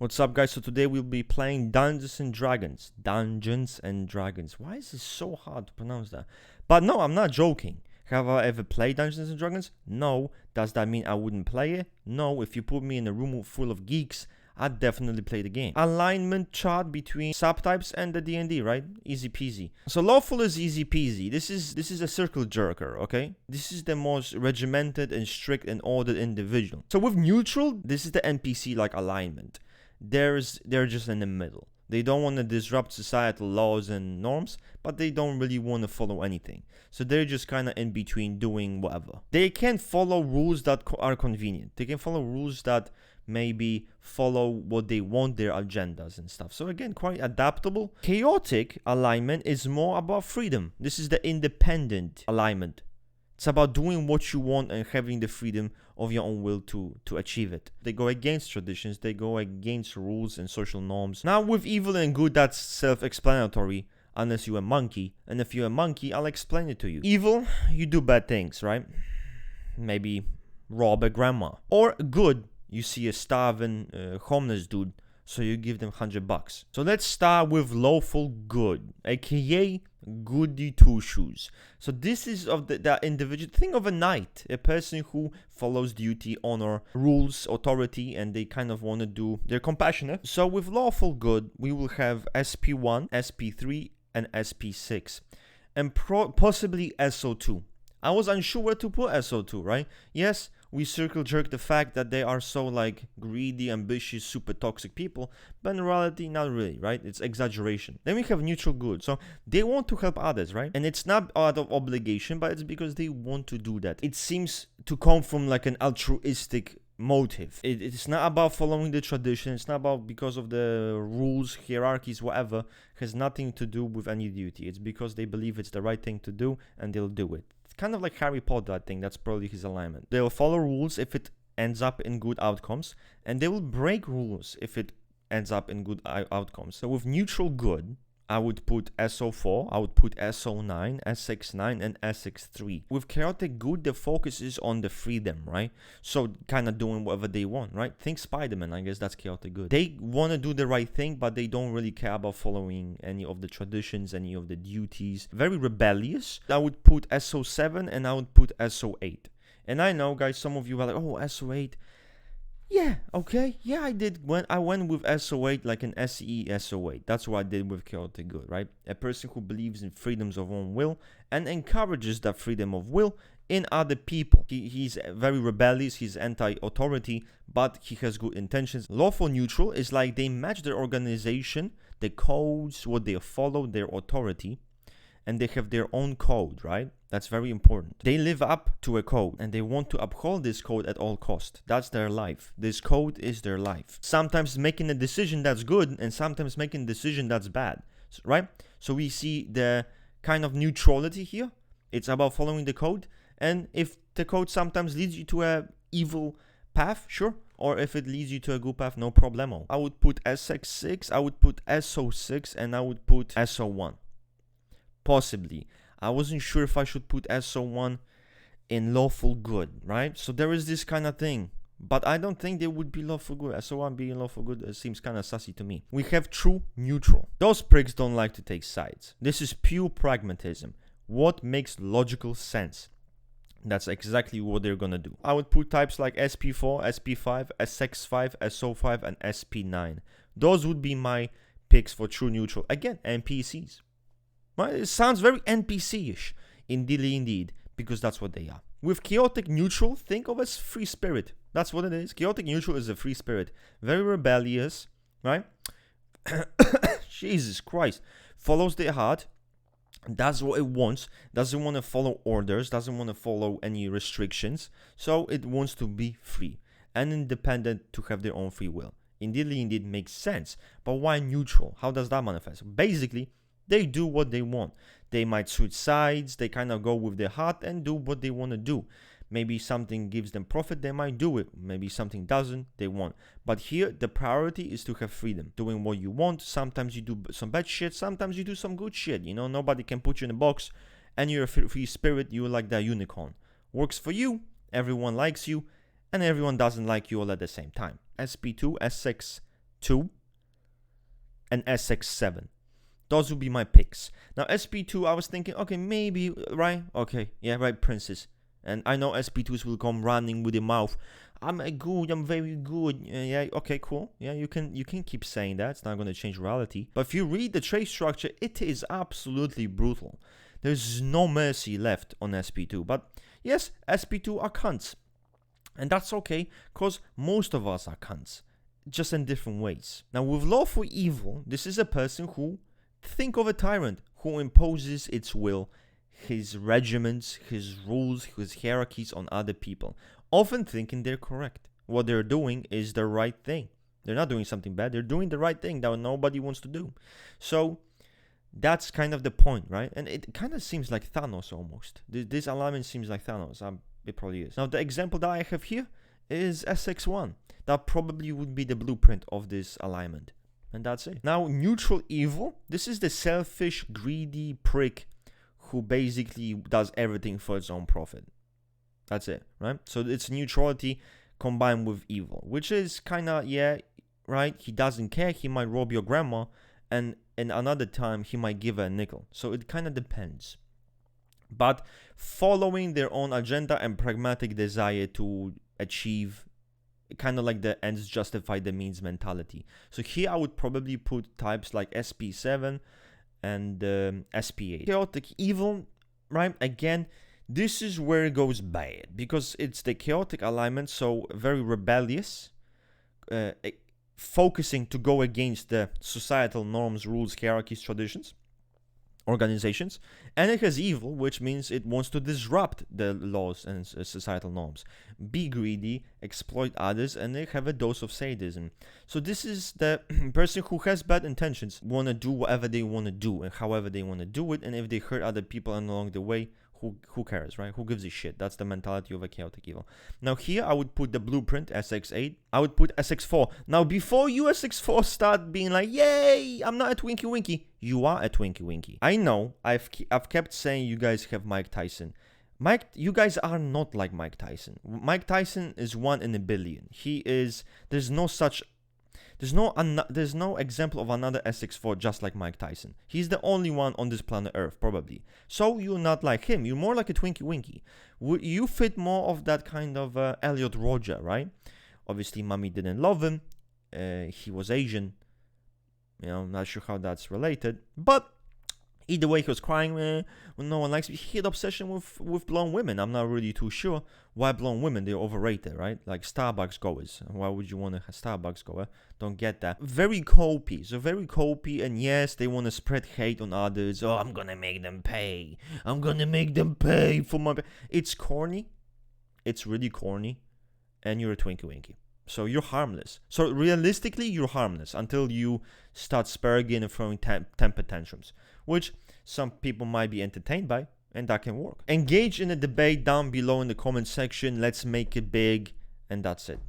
What's up, guys? So today we'll be playing Dungeons and Dragons. Dungeons and Dragons. Why is it so hard to pronounce that? But no, I'm not joking. Have I ever played Dungeons and Dragons? No. Does that mean I wouldn't play it? No. If you put me in a room full of geeks, I'd definitely play the game. Alignment chart between subtypes and the D&D, right? Easy peasy. So Lawful is easy peasy. This is a circle jerker, okay? This is the most regimented and strict and ordered individual. So with Neutral, this is the NPC like alignment. They're just in the middle. They don't want to disrupt societal laws and norms, but they don't really want to follow anything. So they're just kind of in between doing whatever. They can follow rules that are convenient. They can follow rules that maybe follow what they want, their agendas and stuff. So again, quite adaptable. Chaotic alignment is more about freedom. This is the independent alignment. It's about doing what you want and having the freedom of your own will to achieve it. They go against traditions, they go against rules and social norms. Now with evil and good, that's self-explanatory, unless you're a monkey. And if you're a monkey, I'll explain it to you. Evil, you do bad things, right? Maybe rob a grandma. Or good, you see a starving homeless dude, so you give them $100. So let's start with Lawful Good, aka goody two shoes. So this is of that individual. Think of a knight, a person who follows duty, honor, rules, authority, and they kind of want to do. They're compassionate. So with Lawful Good, we will have SP1, SP3, and SP6, and possibly SO2. I was unsure where to put SO2, right? Yes, we circle jerk the fact that they are so like greedy, ambitious, super toxic people, but in reality, not really, right? It's exaggeration. Then we have Neutral Good. So they want to help others, right? And it's not out of obligation, but it's because they want to do that. It seems to come from like an altruistic motive. It's not about following the tradition. It's not about because of the rules, hierarchies, whatever. It has nothing to do with any duty. It's because they believe it's the right thing to do and they'll do it. Kind of like Harry Potter, I think that's probably his alignment. They'll follow rules if it ends up in good outcomes, and they will break rules if it ends up in good outcomes. So with Neutral Good, I would put SO4, I would put SO9, SX9, and SX3. With Chaotic Good, the focus is on the freedom, right? So kind of doing whatever they want, right? Think Spider-Man, I guess that's Chaotic Good. They want to do the right thing, but they don't really care about following any of the traditions, any of the duties. Very rebellious. I would put SO7 and I would put SO8. And I know, guys, some of you are like, oh, SO8. Yeah, okay. Yeah, I did. When I went with SO8, like an SE SO8. That's what I did with Chaotic Good, right? A person who believes in freedoms of own will and encourages that freedom of will in other people. He's very rebellious, he's anti-authority, but he has good intentions. Lawful Neutral is like they match their organization, the codes, what they follow, their authority, and they have their own code, right? That's very important. They live up to a code and they want to uphold this code at all cost. That's their life. This code is their life. Sometimes making a decision that's good and sometimes making a decision that's bad, right? So we see the kind of neutrality here. It's about following the code. And if the code sometimes leads you to a evil path, sure. Or if it leads you to a good path, no problemo. I would put SX6, I would put SO6, and I would put SO1. Possibly. I wasn't sure if I should put SO1 in Lawful Good, right? So there is this kind of thing. But I don't think they would be Lawful Good. SO1 being Lawful Good seems kind of sassy to me. We have True Neutral. Those pricks don't like to take sides. This is pure pragmatism. What makes logical sense? That's exactly what they're gonna do. I would put types like SP4, SP5, SX5, SO5, and SP9. Those would be my picks for True Neutral. Again, NPCs. Right? It sounds very NPC-ish, indeed, because that's what they are. With Chaotic Neutral, think of as free spirit. That's what it is. Chaotic Neutral is a free spirit. Very rebellious, right? Jesus Christ. Follows their heart. Does what it wants. Doesn't want to follow orders. Doesn't want to follow any restrictions. So it wants to be free and independent to have their own free will. Indeed makes sense. But why neutral? How does that manifest? Basically, they do what they want. They might switch sides. They kind of go with their heart and do what they want to do. Maybe something gives them profit, they might do it. Maybe something doesn't, they won't. But here, the priority is to have freedom. Doing what you want. Sometimes you do some bad shit. Sometimes you do some good shit. You know, nobody can put you in a box. And you're a free spirit. You're like that unicorn. Works for you. Everyone likes you. And everyone doesn't like you all at the same time. SP2, S6, SP2 and SX7. Those would be my picks. Now, SP2, I was thinking, okay, maybe, right? Okay, yeah, right, princess. And I know SP2s will come running with their mouth. I'm good, I'm very good. Yeah, okay, cool. Yeah, you can keep saying that. It's not going to change reality. But if you read the trait structure, it is absolutely brutal. There's no mercy left on SP2. But yes, SP2 are cunts. And that's okay, because most of us are cunts, just in different ways. Now, with Lawful Evil, this is a person who, think of a tyrant who imposes its will, his regiments, his rules, his hierarchies on other people, often thinking they're correct. What they're doing is the right thing. They're not doing something bad. They're doing the right thing that nobody wants to do. So that's kind of the point, right? And it kind of seems like Thanos almost. This alignment seems like Thanos. It probably is. Now, the example that I have here is SX1. That probably would be the blueprint of this alignment. And that's it. Now, neutral evil. This is the selfish, greedy prick who basically does everything for its own profit. That's it, right? So it's neutrality combined with evil, which is kind of, yeah, right? He doesn't care. He might rob your grandma, and in another time, he might give her a nickel. So it kind of depends. But following their own agenda and pragmatic desire to achieve, kind of like the ends justify the means mentality. So here I would probably put types like SP7 and SP8. Chaotic evil, right? Again, this is where it goes bad because it's the chaotic alignment, so very rebellious, focusing to go against the societal norms, rules, hierarchies, traditions, organizations. And it has evil, which means it wants to disrupt the laws and societal norms, be greedy, exploit others, and they have a dose of sadism. So this is the person who has bad intentions, want to do whatever they want to do and however they want to do it, and if they hurt other people along the way, who cares, right? Who gives a shit? That's the mentality of a chaotic evil. Now here I would put the blueprint SX8. I would put SX4. Now before you SX4 start being like, yay, I'm not a Twinkie Winkie. You are a Twinkie Winkie. I know I've kept saying you guys have Mike Tyson. You guys are not like Mike Tyson. Mike Tyson is 1 in a billion. There's no example of another SX4 just like Mike Tyson. He's the only one on this planet Earth, probably. So you're not like him. You're more like a Twinkie Winkie. You fit more of that kind of Elliot Roger, right? Obviously, mommy didn't love him. He was Asian. Not sure how that's related. But either way, he was crying when no one likes me. He had obsession with blonde women. I'm not really too sure why blonde women. They're overrated, right? Like Starbucks goers. Why would you want a Starbucks goer? Don't get that. Very copy. So very copy. And yes, they want to spread hate on others. Oh, I'm going to make them pay. I'm going to make them pay for my... It's corny. It's really corny. And you're a Twinkie Winkie. So you're harmless. So realistically, you're harmless until you start sparring and throwing temper tantrums, which some people might be entertained by, and that can work. Engage in a debate down below in the comment section. Let's make it big, and that's it.